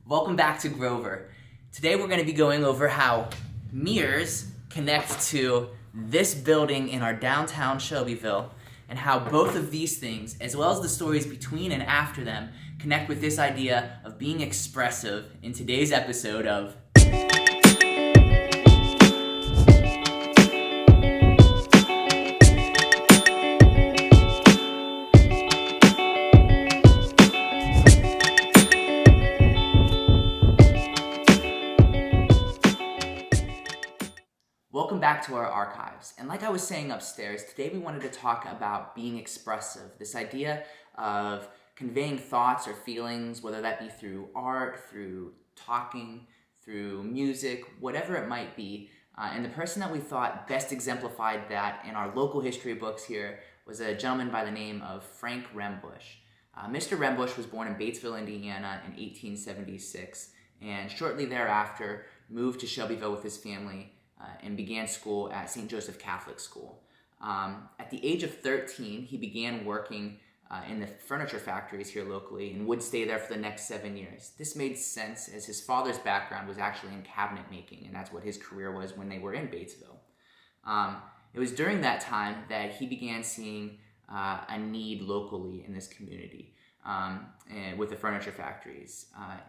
Welcome back to Grover. Today we're going to be going over how mirrors connect to this building in our downtown Shelbyville, and how both of these things, as well as the stories between and after them, connect with this idea of being expressive in today's episode of Welcome back to our archives. And like I was saying upstairs, today we wanted to talk about being expressive, this idea of conveying thoughts or feelings, whether that be through art, through talking, through music, whatever it might be. And the person that we thought best exemplified that in our local history books here was a gentleman by the name of Frank Rembusch. Mr. Rembusch was born in Batesville, Indiana in 1876, and shortly thereafter moved to Shelbyville with his family and began school at St. Joseph Catholic School. At the age of 13, he began working in the furniture factories here locally and would stay there for the next 7 years. This made sense as his father's background was actually in cabinet making, and that's what his career was when they were in Batesville. It was during that time that he began seeing a need locally in this community and with the furniture factories.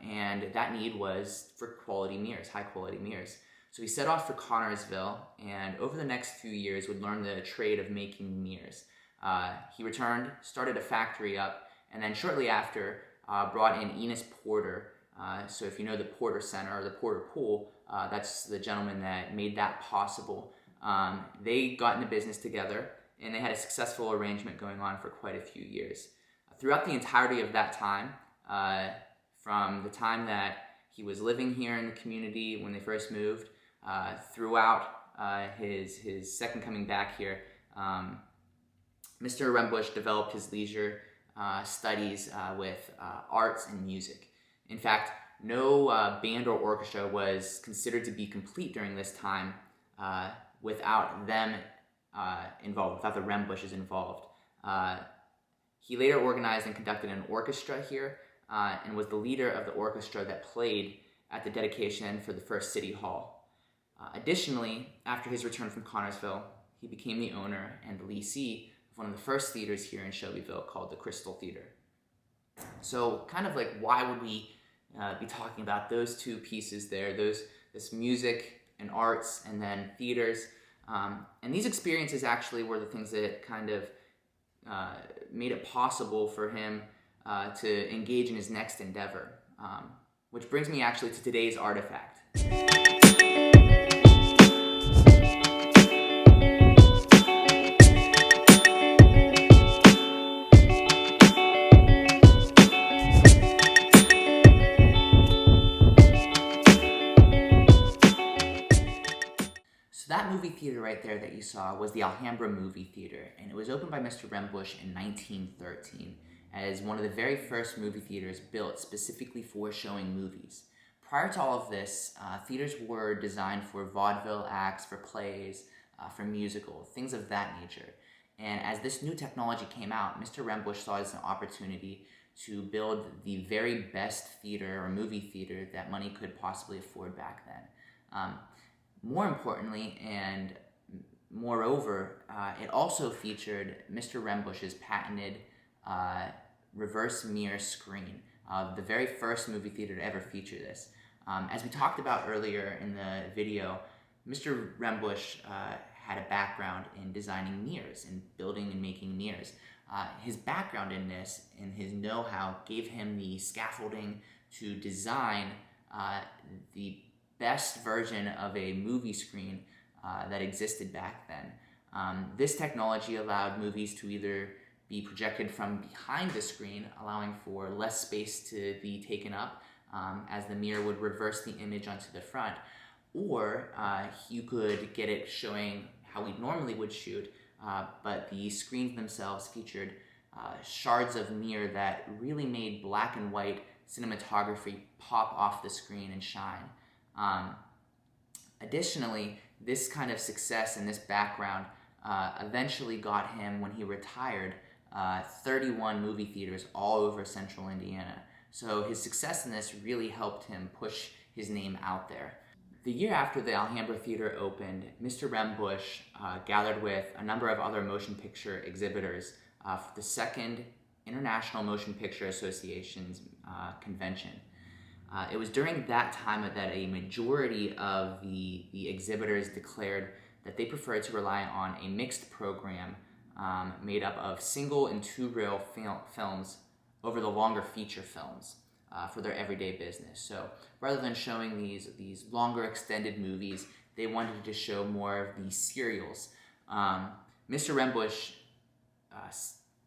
And that need was for quality mirrors, high quality mirrors. So he set off for Connorsville, and over the next few years would learn the trade of making mirrors. He returned, started a factory up, and then shortly after brought in Enos Porter. So if you know the Porter Center or the Porter Pool, that's the gentleman that made that possible. They got into business together, and they had a successful arrangement going on for quite a few years. Throughout the entirety of that time, from the time that he was living here in the community when they first moved, throughout his second coming back here, Mr. Rembusch developed his leisure studies with arts and music. In fact, no band or orchestra was considered to be complete during this time without them involved, without the Rembusches involved. He later organized and conducted an orchestra here and was the leader of the orchestra that played at the dedication for the first City Hall. Additionally, after his return from Connorsville, he became the owner and the lessee of one of the first theaters here in Shelbyville called the Crystal Theater. So kind of like, why would we be talking about those two pieces there, this music and arts and then theaters? And these experiences actually were the things that kind of made it possible for him to engage in his next endeavor. Which brings me actually to today's artifact. So that movie theater right there that you saw was the Alhambra Movie Theater, and it was opened by Mr. Rembusch in 1913 as one of the very first movie theaters built specifically for showing movies. Prior to all of this, theaters were designed for vaudeville acts, for plays, for musicals, things of that nature. And as this new technology came out, Mr. Rembusch saw it as an opportunity to build the very best theater or movie theater that money could possibly afford back then. More importantly, and moreover, it also featured Mr. Rembusch's patented reverse mirror screen, the very first movie theater to ever feature this. As we talked about earlier in the video, Mr. Rembusch had a background in designing mirrors and building and making mirrors. His background in this and his know-how gave him the scaffolding to design the best version of a movie screen that existed back then. This technology allowed movies to either be projected from behind the screen, allowing for less space to be taken up as the mirror would reverse the image onto the front, or you could get it showing how we normally would shoot, but the screens themselves featured shards of mirror that really made black and white cinematography pop off the screen and shine. Additionally, this kind of success and this background eventually got him, when he retired, 31 movie theaters all over central Indiana. So his success in this really helped him push his name out there. The year after the Alhambra Theater opened, Mr. Rembusch gathered with a number of other motion picture exhibitors for the second International Motion Picture Association's convention. It was during that time that a majority of the exhibitors declared that they preferred to rely on a mixed program made up of single and two-reel films over the longer feature films for their everyday business. So rather than showing these longer extended movies, they wanted to show more of these serials. Mr. Rembusch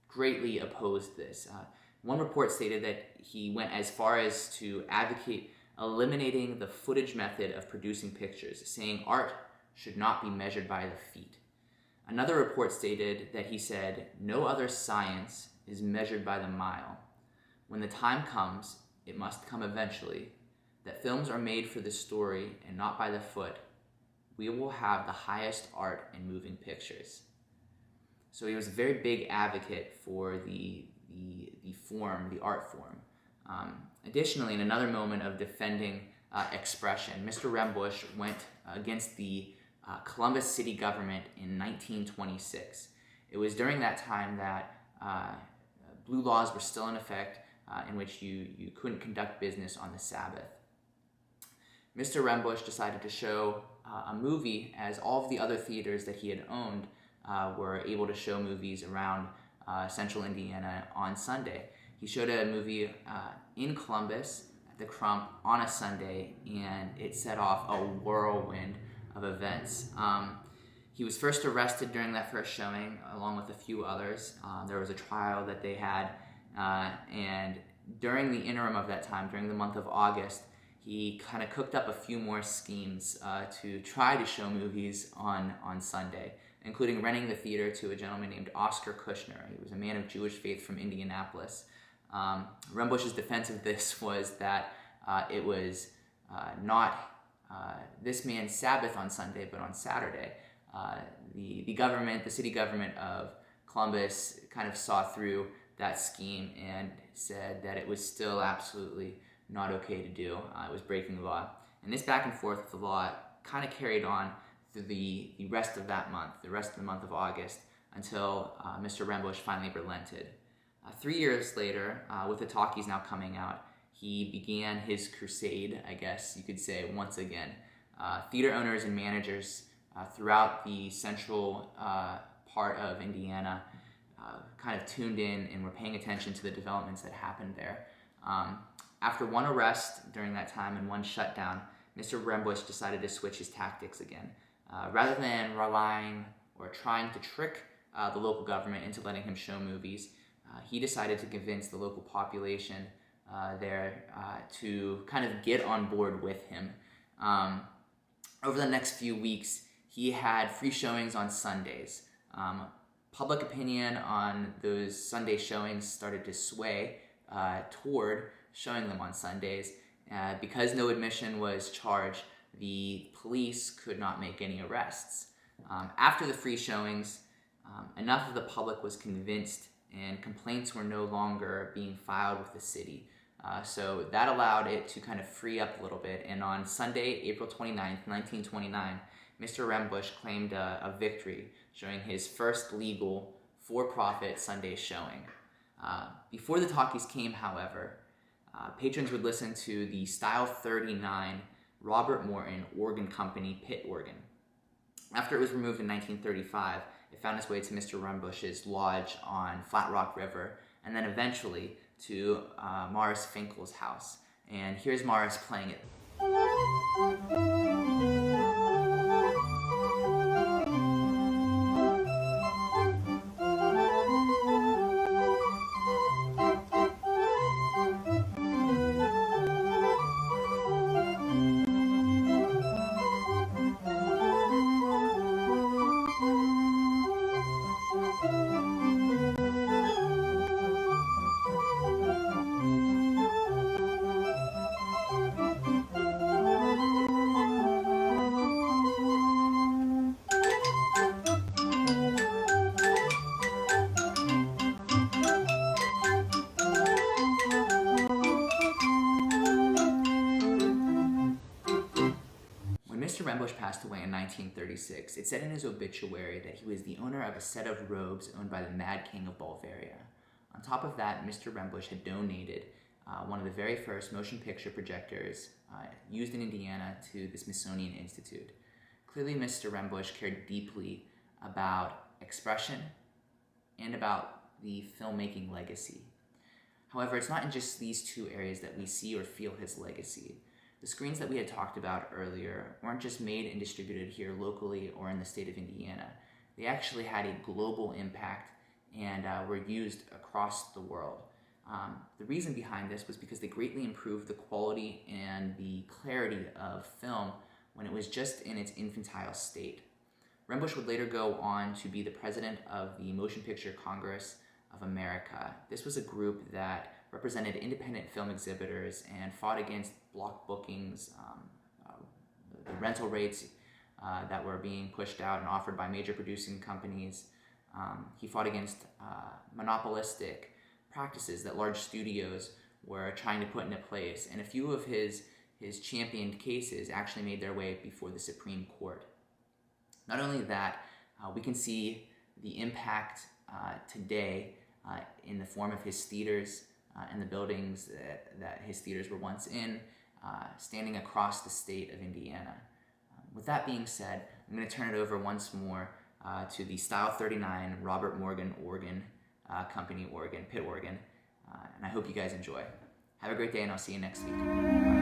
greatly opposed this. One report stated that he went as far as to advocate eliminating the footage method of producing pictures, saying art should not be measured by the feet. Another report stated that he said, "No other science is measured by the mile. When the time comes, it must come eventually, that films are made for the story and not by the foot. We will have the highest art in moving pictures." So he was a very big advocate for the art form. Additionally, in another moment of defending expression, Mr. Rembusch went against the Columbus city government in 1926. It was during that time that blue laws were still in effect, in which you couldn't conduct business on the Sabbath. Mr. Rembusch decided to show a movie, as all of the other theaters that he had owned were able to show movies around central Indiana on Sunday. He showed a movie in Columbus at the Crump on a Sunday, and it set off a whirlwind of events. He was first arrested during that first showing, along with a few others. There was a trial that they had, and during the interim of that time, during the month of August, he kind of cooked up a few more schemes to try to show movies on Sunday, including renting the theater to a gentleman named Oscar Kushner. He was a man of Jewish faith from Indianapolis. Rembusch's defense of this was that it was not this man's Sabbath on Sunday, but on Saturday. The city government of Columbus kind of saw through that scheme and said that it was still absolutely not okay to do. It was breaking the law. And this back and forth with the law kind of carried on through the rest of that month, the rest of the month of August, until Mr. Rembusch finally relented. 3 years later, with the talkies now coming out, he began his crusade, I guess you could say, once again. Theater owners and managers throughout the central part of Indiana kind of tuned in and were paying attention to the developments that happened there. After one arrest during that time and one shutdown, Mr. Rembusch decided to switch his tactics again. Rather than relying or trying to trick the local government into letting him show movies, he decided to convince the local population there to kind of get on board with him. Over the next few weeks, he had free showings on Sundays. Public opinion on those Sunday showings started to sway toward showing them on Sundays. Because no admission was charged, the police could not make any arrests. After the free showings, enough of the public was convinced and complaints were no longer being filed with the city. So that allowed it to kind of free up a little bit. And on Sunday, April 29th, 1929, Mr. Rembusch claimed a victory, showing his first legal, for-profit Sunday showing. Before the talkies came, however, patrons would listen to the Style 39 Robert Morton Organ Company pit organ. After it was removed in 1935, it found its way to Mr. Rembusch's lodge on Flat Rock River, and then eventually to Morris Finkel's house. And here's Morris playing it. Mr. Rembusch passed away in 1936, it said in his obituary that he was the owner of a set of robes owned by the Mad King of Bulgaria. On top of that, Mr. Rembusch had donated one of the very first motion picture projectors used in Indiana to the Smithsonian Institute. Clearly, Mr. Rembusch cared deeply about expression and about the filmmaking legacy. However, it's not in just these two areas that we see or feel his legacy. The screens that we had talked about earlier weren't just made and distributed here locally or in the state of Indiana. They actually had a global impact and were used across the world. The reason behind this was because they greatly improved the quality and the clarity of film when it was just in its infantile state. Rembusch would later go on to be the president of the Motion Picture Congress of America. This was a group that represented independent film exhibitors and fought against block bookings, the rental rates that were being pushed out and offered by major producing companies. He fought against monopolistic practices that large studios were trying to put into place, and a few of his championed cases actually made their way before the Supreme Court. Not only that, we can see the impact today in the form of his theaters and the buildings that his theaters were once in, standing across the state of Indiana. With that being said, I'm going to turn it over once more to the Style 39 Robert Morgan Organ Company organ, pit organ, and I hope you guys enjoy. Have a great day, and I'll see you next week. Bye.